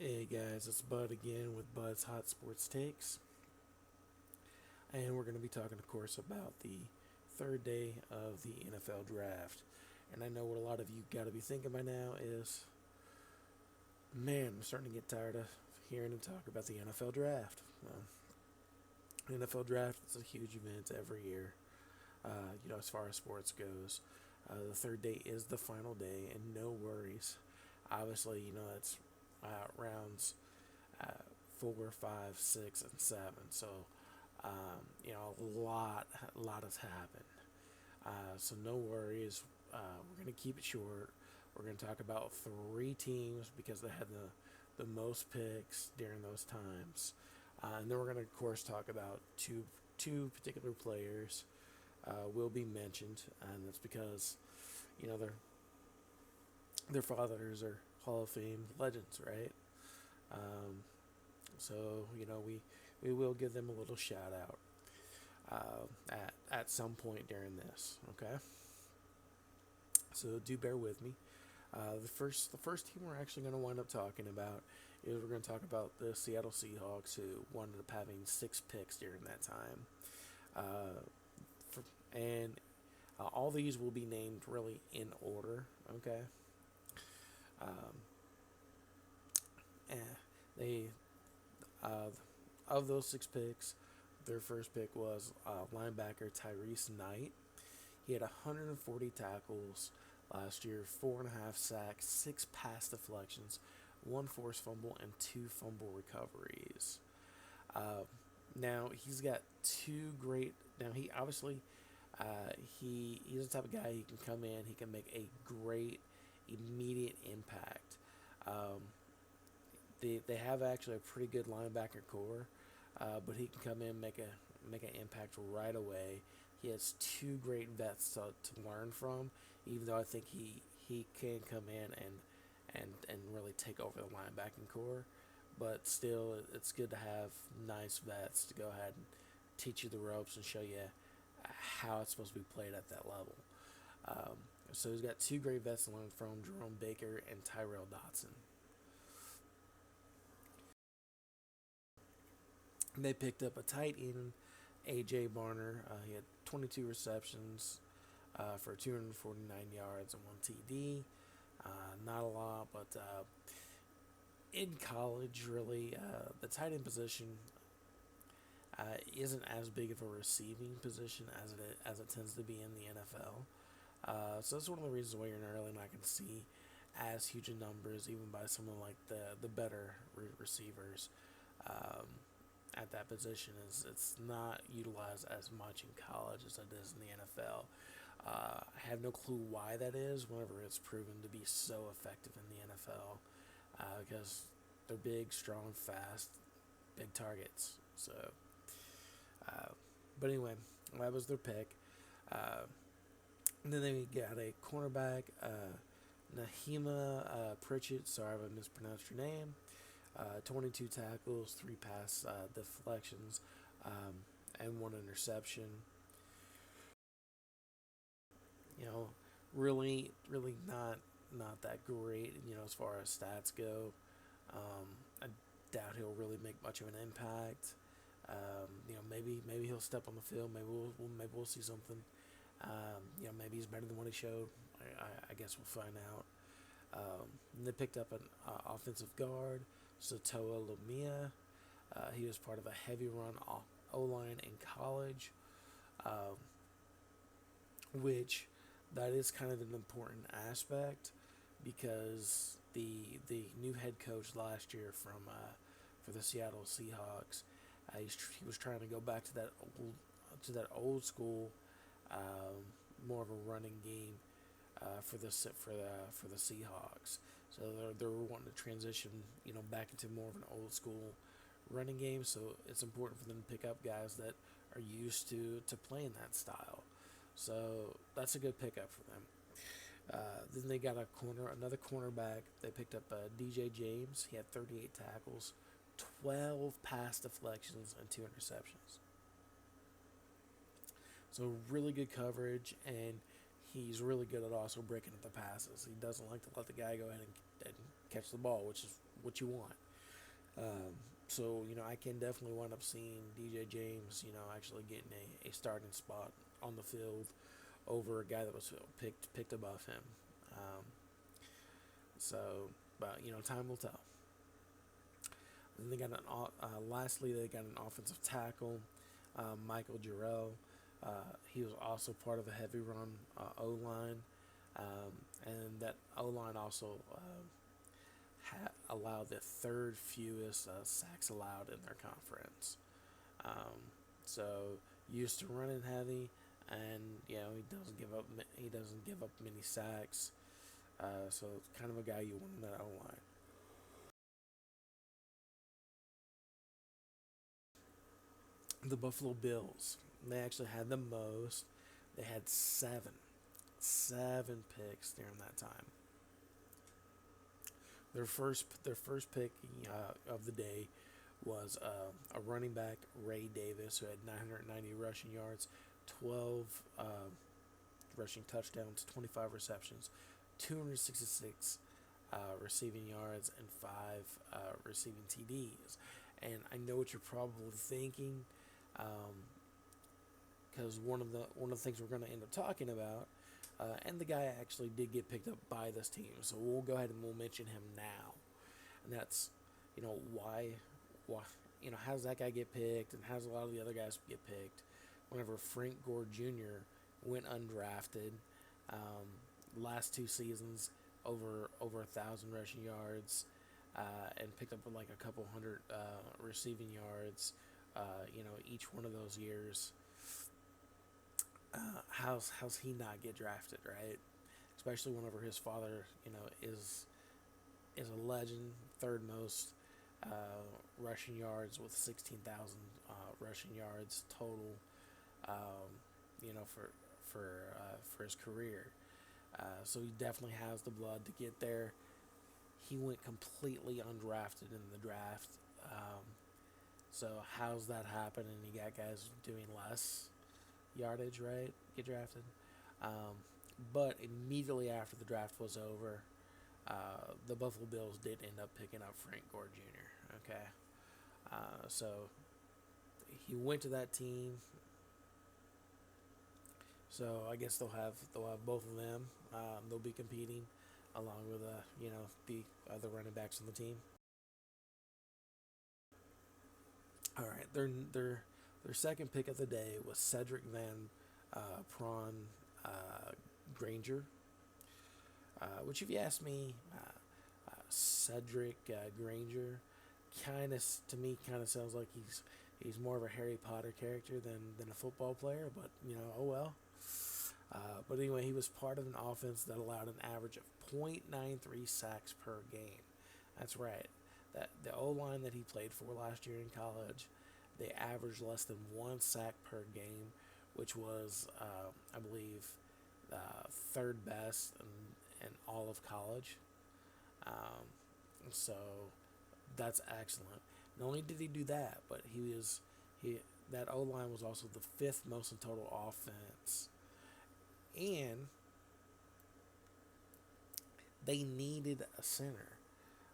Hey guys, it's Bud again with Bud's Hot Sports Takes. And we're going to be talking, of course, about the third day of the NFL Draft. And I know what a lot of you got to be thinking by now is, man, I'm starting to get tired of hearing them talk about the NFL Draft. Well, the NFL Draft is a huge event every year, as far as sports goes. The third day is the final day, and no worries. Obviously, it's rounds uh, 4, 5, 6, and 7. So, a lot has happened. So no worries. We're gonna keep it short. We're gonna talk about three teams because they had the most picks during those times, and then we're gonna of course talk about two particular players will be mentioned, and that's because their fathers are Hall of Fame legends, right? Um, so we will give them a little shout out at some point during this. Okay, so do bear with me. The first team we're actually going to wind up talking about is we're going to talk about the Seattle Seahawks, who wound up having 6 picks during that time. Uh, and all these will be named really in order. Okay. Um, eh, they uh, of those 6 picks, their first pick was linebacker Tyrese Knight. He had 140 tackles last year, 4.5 sacks, 6 pass deflections, 1 forced fumble, and 2 fumble recoveries. Uh, Now he's got two great. Now he obviously he's the type of guy he can come in. He can make a great immediate impact. Um, they have actually a pretty good linebacker core, but he can come in make an impact right away. He has two great vets to learn from, even though I think he can come in and really take over the linebacking core. But still, it's good to have nice vets to go ahead and teach you the ropes and show you how it's supposed to be played at that level. Um, so he's got two great vets to learn from, Jerome Baker and Tyrell Dotson. They picked up a tight end, A.J. Barner. He had 22 receptions for 249 yards and 1 TD. Not a lot, but in college, really, the tight end position isn't as big of a receiving position as it tends to be in the NFL. So that's one of the reasons why you're really not going to see as huge of numbers, even by someone like the better receivers at that position. Is it's not utilized as much in college as it is in the NFL. I have no clue why that is. Whenever it's proven to be so effective in the NFL, because they're big, strong, fast, big targets. So, uh, but anyway, that was their pick. Uh, and then they got a cornerback, Nahima Pritchett. Sorry if I mispronounced your name. 22 tackles, 3 pass deflections, and 1 interception. You know, really not that great. As far as stats go, I doubt he'll really make much of an impact. Maybe he'll step on the field. Maybe we'll see something. Maybe he's better than what he showed. I guess we'll find out. And they picked up an offensive guard, Satoa Lumia. He was part of a heavy run O line in college, um, which that is kind of an important aspect because the new head coach last year for the Seattle Seahawks, he was trying to go back to that old school, more of a running game for the Seahawks. So they're wanting to transition, back into more of an old school running game. So it's important for them to pick up guys that are used to playing that style. So that's a good pickup for them. Then they got another cornerback. They picked up DJ James. He had 38 tackles, 12 pass deflections, and 2 interceptions. So really good coverage, and he's really good at breaking up the passes. He doesn't like to let the guy go ahead and catch the ball, which is what you want. Um, so, I can definitely wind up seeing DJ James, actually getting a starting spot on the field over a guy that was picked above him. Um, so, but time will tell. Then they got lastly they got an offensive tackle, Michael Jarrell. He was also part of a heavy run O line, and that O line also allowed the third fewest sacks allowed in their conference. So used to running heavy, and he doesn't give up many sacks. So it's kind of a guy you want in that O line. The Buffalo Bills, they actually had the most. They had seven picks during that time. Their first pick of the day was a running back, Ray Davis, who had 990 rushing yards, 12 rushing touchdowns, 25 receptions, 266 receiving yards, and 5 receiving TDs. And I know what you're probably thinking, because one of the things we're going to end up talking about, and the guy actually did get picked up by this team, so we'll go ahead and we'll mention him now, and that's why how does that guy get picked, and how does a lot of the other guys get picked? Whenever Frank Gore Jr. went undrafted, last 2 seasons over 1,000 rushing yards, and picked up like a couple hundred receiving yards, each one of those years. How's he not get drafted, right? Especially whenever his father, is a legend, third most rushing yards with 16,000 rushing yards total, for his career. So he definitely has the blood to get there. He went completely undrafted in the draft. Um, so how's that happen? And you got guys doing less yardage, right? Get drafted. Um, but immediately after the draft was over, the Buffalo Bills did end up picking up Frank Gore Jr. Okay, so he went to that team. So I guess they'll have both of them. They'll be competing along with the other running backs on the team. All right, their second pick of the day was Cedric Van Prawn Granger, which if you ask me, Cedric Granger kind of sounds like he's more of a Harry Potter character than a football player, but oh well. But anyway, he was part of an offense that allowed an average of 0.93 sacks per game. That's right. That the O line that he played for last year in college, they averaged less than 1 sack per game, which was, I believe, third best in all of college. Um, so that's excellent. Not only did he do that, but he that O line was also the fifth most in total offense, and they needed a center.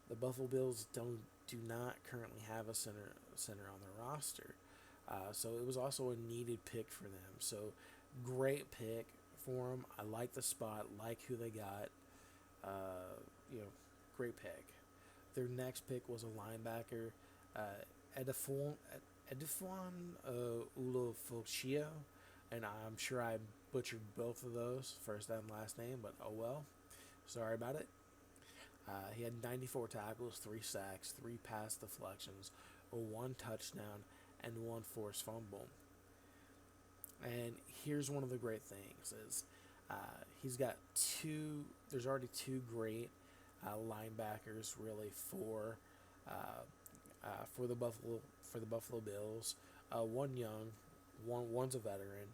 The Buffalo Bills do not currently have a center on their roster, so it was also a needed pick for them. So great pick for them. I like the spot, like who they got. Uh, you know, great pick. Their next pick was a linebacker, Edifon Edifon Ulofochio, and I'm sure I butchered both of those, first and last name, but oh well. Sorry about it. He had 94 tackles, 3 sacks, 3 pass deflections, 1 touchdown, and 1 forced fumble. And here's one of the great things is uh, he's got two. There's already two great linebackers really for the Buffalo Bills. One young, one's a veteran.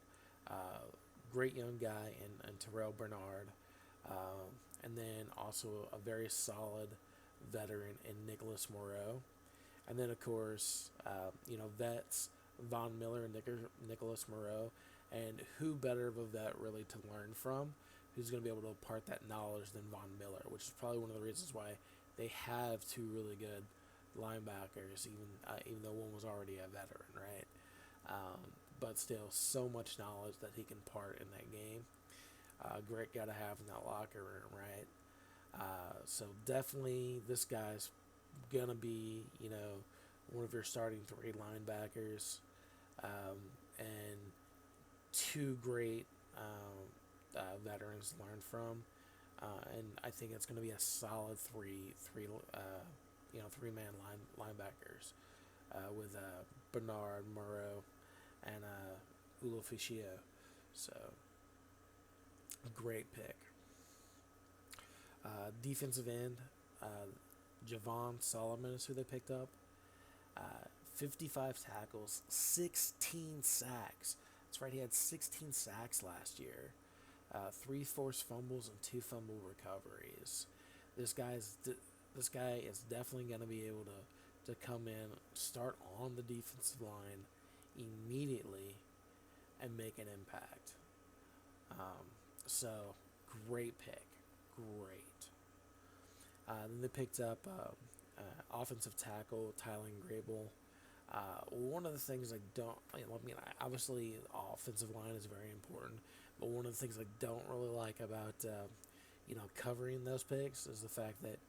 Great young guy in Terrell Bernard, and then also a very solid veteran in Nicholas Moreau, and then of course vets Von Miller and Nicholas Moreau, and who better of a vet really to learn from, who's going to be able to impart that knowledge than Von Miller, which is probably one of the reasons why they have two really good linebackers, even though one was already a veteran, right? Um, but still, so much knowledge that he can part in that game. Great guy to have in that locker room, right? So definitely, this guy's gonna be, one of your starting three linebackers, and two great veterans to learn from. And I think it's going to be a solid three-man linebackers with Bernard Moreau and Uloficio. So great pick. Defensive end, uh, Javon Solomon is who they picked up. 55 tackles, 16 sacks. That's right, he had 16 sacks last year. Three forced fumbles and two fumble recoveries. This this guy is definitely going to be able to come in, start on the defensive line immediately, and make an impact. So great pick, great. Then they picked up offensive tackle Tylen Grable. One of the things obviously, offensive line is very important, but one of the things I don't really like about, covering those picks is the fact that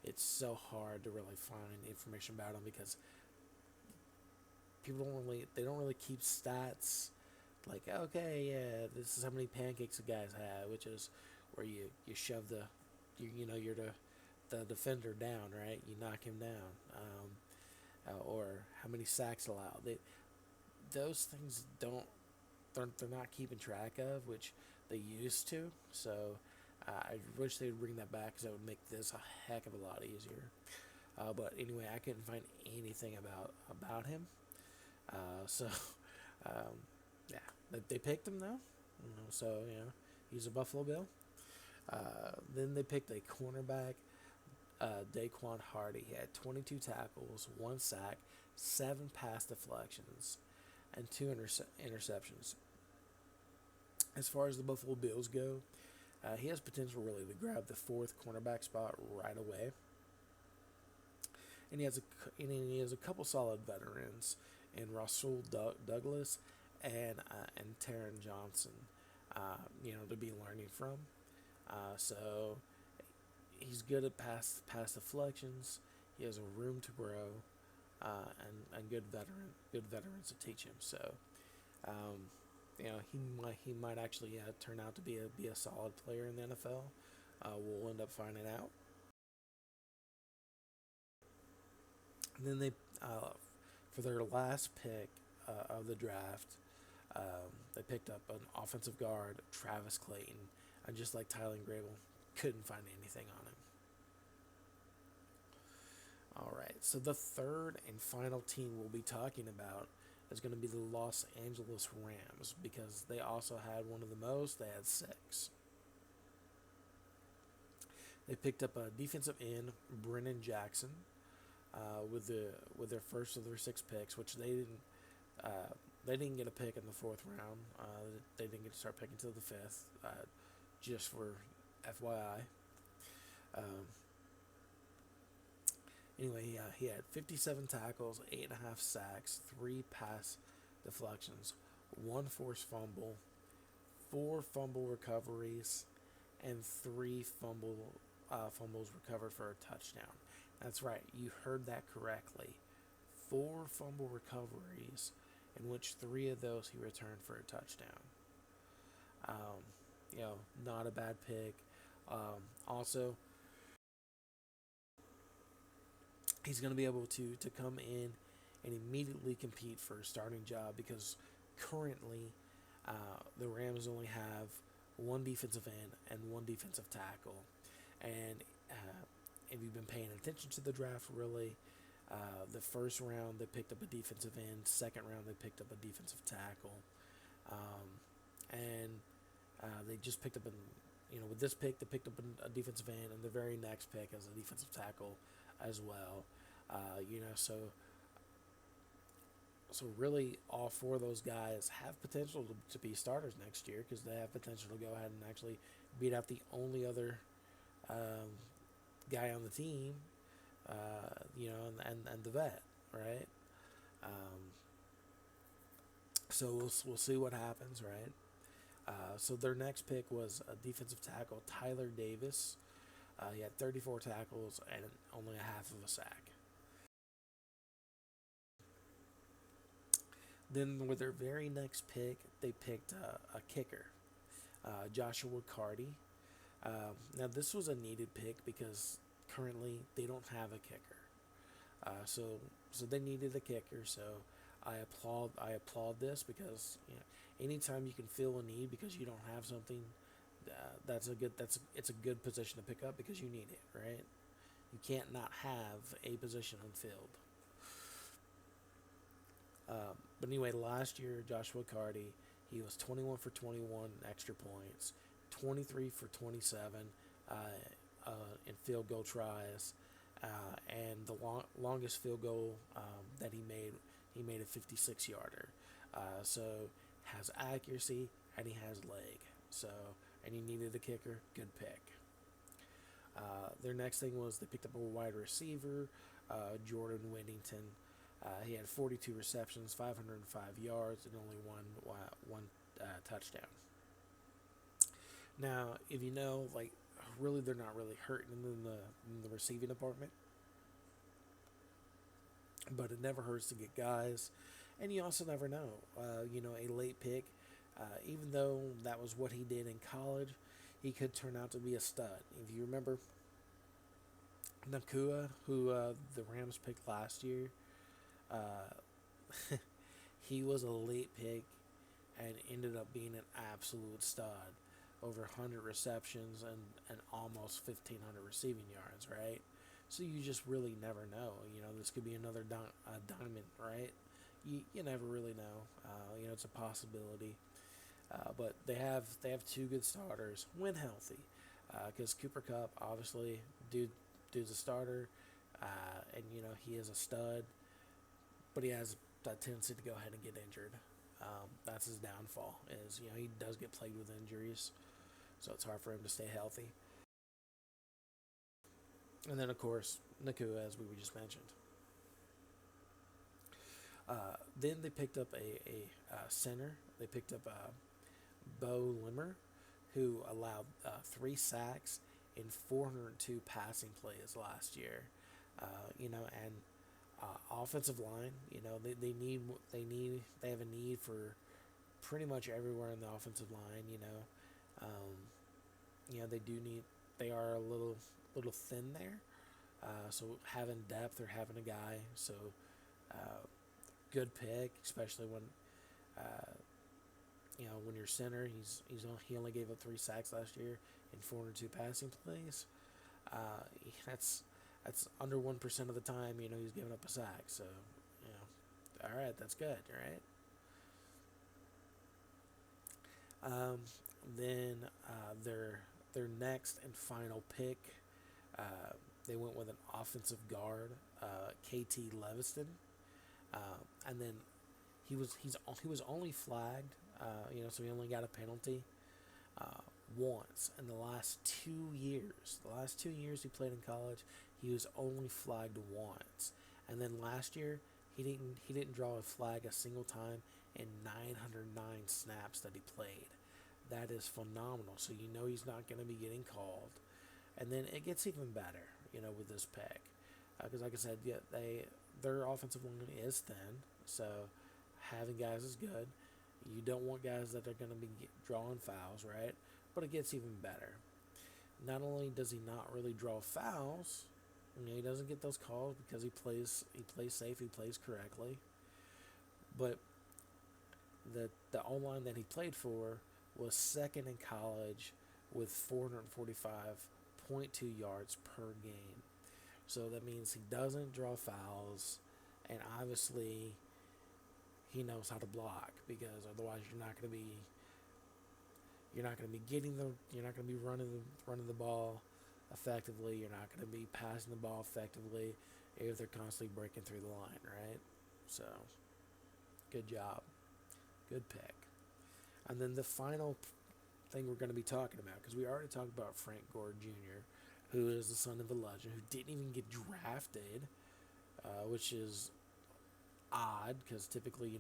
it's so hard to really find information about them because they don't really keep stats. Like, okay, yeah, this is how many pancakes a guy's had, which is where you shove you're the defender down, right? You knock him down. Or how many sacks allowed. Those things they're not keeping track of, which they used to. So I wish they would bring that back because that would make this a heck of a lot easier. But anyway, I couldn't find anything about him. So um, yeah, they picked him though. So he's a Buffalo Bill. Then they picked a cornerback, Daquan Hardy. He had 22 tackles, one sack, 7 pass deflections, and 2 interceptions. As far as the Buffalo Bills go, he has potential really to grab the 4th cornerback spot right away. And he has a couple solid veterans in Rasul Douglas and Taron Johnson, to be learning from. So he's good at pass deflections. He has a room to grow, and good veterans to teach him. So, he might actually turn out to be a solid player in the NFL. We'll end up finding out. And then for their last pick of the draft, they picked up an offensive guard, Travis Clayton, and just like Tylen Grable, couldn't find anything on him. All right, so the third and final team we'll be talking about is going to be the Los Angeles Rams because they also had one of the most. They had 6. They picked up a defensive end, Brennan Jackson, with their first of their 6 picks, which they didn't get a pick in the 4th round. They didn't get to start picking until the 5th, just for FYI. Anyway, he had 57 tackles, 8.5 sacks, 3 pass deflections, 1 forced fumble, 4 fumble recoveries, and 3 fumbles recovered for a touchdown. That's right, you heard that correctly. 4 fumble recoveries, in which 3 of those he returned for a touchdown. Not a bad pick. Also, he's going to be able to come in and immediately compete for a starting job because currently the Rams only have 1 defensive end and 1 defensive tackle. And if you've been paying attention to the draft, really, the first round they picked up a defensive end, second round they picked up a defensive tackle, and they just picked up with this pick they picked up a defensive end, and the very next pick as a defensive tackle as well. So really, all 4 of those guys have potential to be starters next year because they have potential to go ahead and actually beat out the only other guy on the team, and the vet, right? Um, so we'll see what happens, right? So their next pick was a defensive tackle, Tyler Davis. He had 34 tackles and only a half of a sack. Then with their very next pick, they picked a kicker, Joshua Carty. Now this was a needed pick because currently they don't have a kicker. So they needed a kicker. So I applaud this because anytime you can fill a need because you don't have something, it's a good position to pick up because you need it, right? You can't not have a position unfilled. But anyway, last year Joshua Carty, he was 21 for 21 extra points, 23 for 27 uh, uh, in field goal tries, and the longest field goal that he made a 56 yarder. So has accuracy and he has leg. So and he needed a kicker, good pick. Their next thing was they picked up a wide receiver, Jordan Whittington. He had 42 receptions, 505 yards, and only one touchdown. Now, if you know, like, really, they're not really hurting in the receiving department, but it never hurts to get guys, and you also never know. A late pick, even though that was what he did in college, he could turn out to be a stud. If you remember, Nakua, who the Rams picked last year, uh, he was a late pick and ended up being an absolute stud. Over 100 receptions and almost 1,500 receiving yards, right? So you just really never know. This could be another diamond, right? You never really know. It's a possibility. But they have two good starters when healthy. Because Cooper Kupp, obviously, dude's a starter, and he is a stud, but he has that tendency to go ahead and get injured. That's his downfall. Is he does get plagued with injuries, so it's hard for him to stay healthy. And then of course Nakua, as we just mentioned. Then they picked up a center. They picked up Bo Limmer, who allowed 3 sacks in 402 passing plays last year. And offensive line. They have a need for pretty much everywhere in the offensive line. They do need. They are a little thin there. So having depth or having a guy. So uh, good pick, especially uh, when you're center. He only gave up 3 sacks last year in 402 passing plays. That's under 1% of the time. He's giving up a sack. So all right, that's good. All right. Um, then their next and final pick, uh, they went with an offensive guard, KT Leviston, and then he was only flagged, so he only got a penalty once in the last 2 years. The last 2 years he played in college, he was only flagged once, and then last year he didn't draw a flag a single time in 909 snaps that he played. That is phenomenal. So he's not going to be getting called, and then it gets even better, with this pick, because like I said, yeah, their offensive line is thin, so having guys is good. You don't want guys that are going to be drawing fouls, right? But it gets even better. Not only does he not really draw fouls, he doesn't get those calls because he plays safe, he plays correctly. But the O line that he played for was second in college with 445.2 yards per game. So that means he doesn't draw fouls, and obviously he knows how to block because otherwise you're not going to be running the ball effectively. You're not going to be passing the ball effectively if they're constantly breaking through the line, right? So, good job. Good pick. And then the final thing we're going to be talking about, because we already talked about Frank Gore Jr., who is the son of a legend, who didn't even get drafted, which is odd because typically,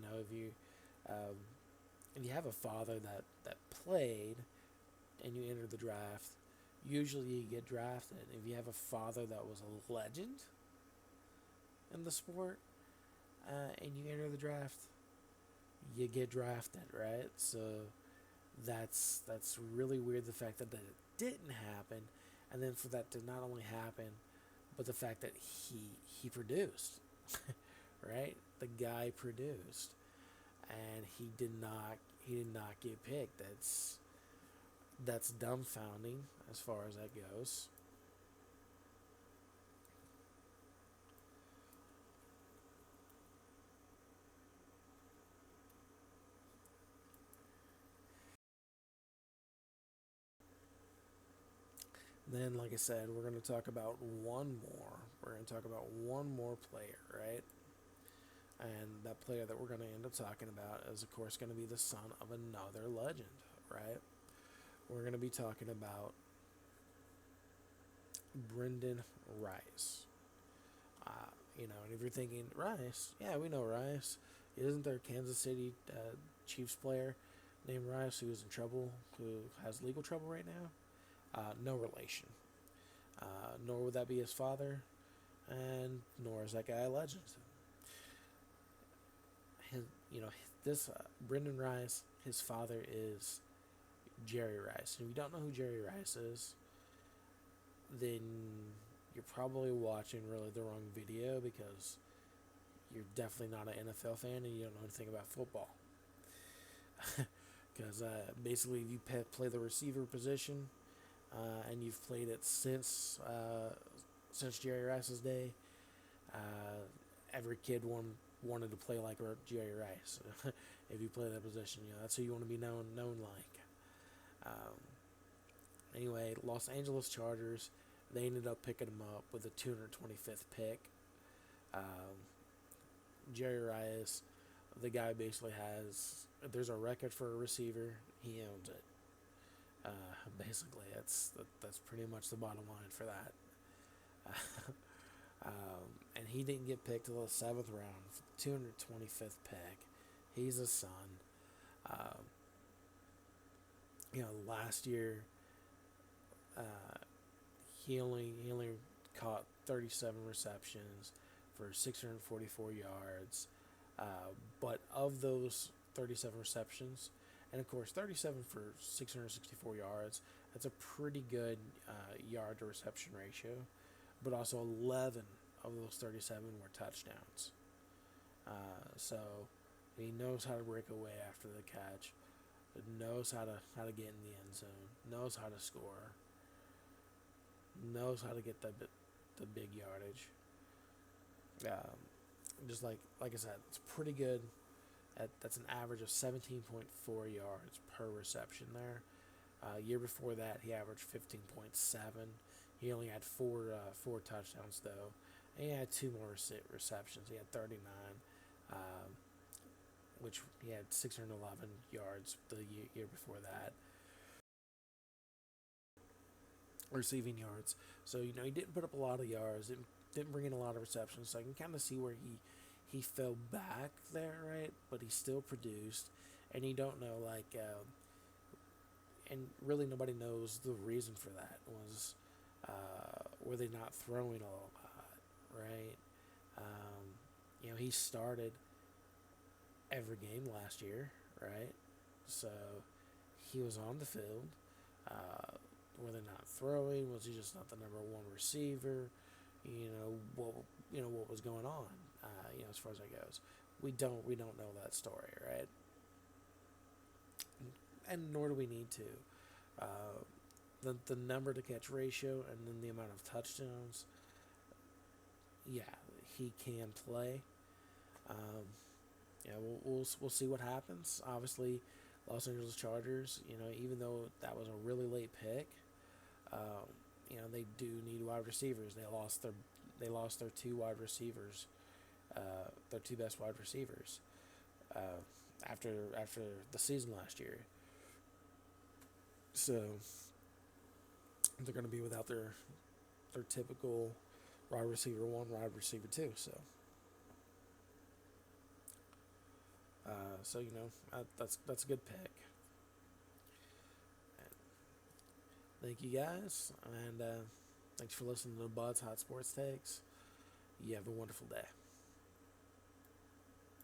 um, if you have a father that played and you enter the draft, usually you get drafted. If you have a father that was a legend in the sport and you enter the draft, you get drafted, right? So that's really weird. The fact that it didn't happen, and then for that to not only happen, but the fact that he produced, right? The guy produced, and he did not get picked. That's dumbfounding as far as that goes. Then, like I said, we're going to talk about one more. We're going to talk about one more player, right? And that player that we're going to end up talking about is, of course, going to be the son of another legend, right? We're going to be talking about Brendan Rice. And if you're thinking Rice, yeah, we know Rice. Isn't there a Kansas City Chiefs player named Rice who is in trouble, who has legal trouble right now? No relation. Nor would that be his father, and nor is that guy a legend. His, you know, this Brendan Rice, his father is Jerry Rice. And if you don't know who Jerry Rice is, then you're probably watching really the wrong video because you're definitely not an NFL fan and you don't know anything about football. Because basically, if you play the receiver position and you've played it since Jerry Rice's day, every kid wanted to play like Jerry Rice. If you play that position, that's who you want to be known like. Um, anyway, Los Angeles Chargers, they ended up picking him up with the 225th pick. Um, Jerry Rice, the guy basically has, if there's a record for a receiver, he owns it. Uh, Basically, that's pretty much the bottom line for that. And he didn't get picked till the seventh round, 225th pick. He's a son. Um, Last year uh, he only caught 37 receptions for 644 yards. But of those 37 receptions, and of course 37 for 664 yards, that's a pretty good yard to reception ratio. But also 11 of those 37 were touchdowns. So he knows how to break away after the catch, knows how to get in the end zone, knows how to score, knows how to get the big yardage. Um, just like I said, it's pretty good. That's an average of 17.4 yards per reception there. Year before that, he averaged 15.7. He only had four touchdowns though, and he had two more receptions. He had 39, um, which he had 611 yards the year before that, receiving yards. So he didn't put up a lot of yards, didn't bring in a lot of receptions. So I can kind of see where he fell back there, right? But he still produced, and you don't know and really nobody knows the reason for that. Were they not throwing a lot, right? He started every game last year, right? So he was on the field. Uh, were they not throwing? Was he just not the number one receiver? What was going on. As far as that goes, we don't know that story, right? And nor do we need to. Uh, the number to catch ratio and then the amount of touchdowns. Yeah, he can play. Um, we'll see what happens. Obviously, Los Angeles Chargers. Even though that was a really late pick, they do need wide receivers. They lost their two wide receivers, their two best wide receivers, uh, after the season last year. So they're going to be without their typical wide receiver one, wide receiver two. So that's a good pick. Thank you guys, and thanks for listening to Bud's Hot Sports Takes. You have a wonderful day.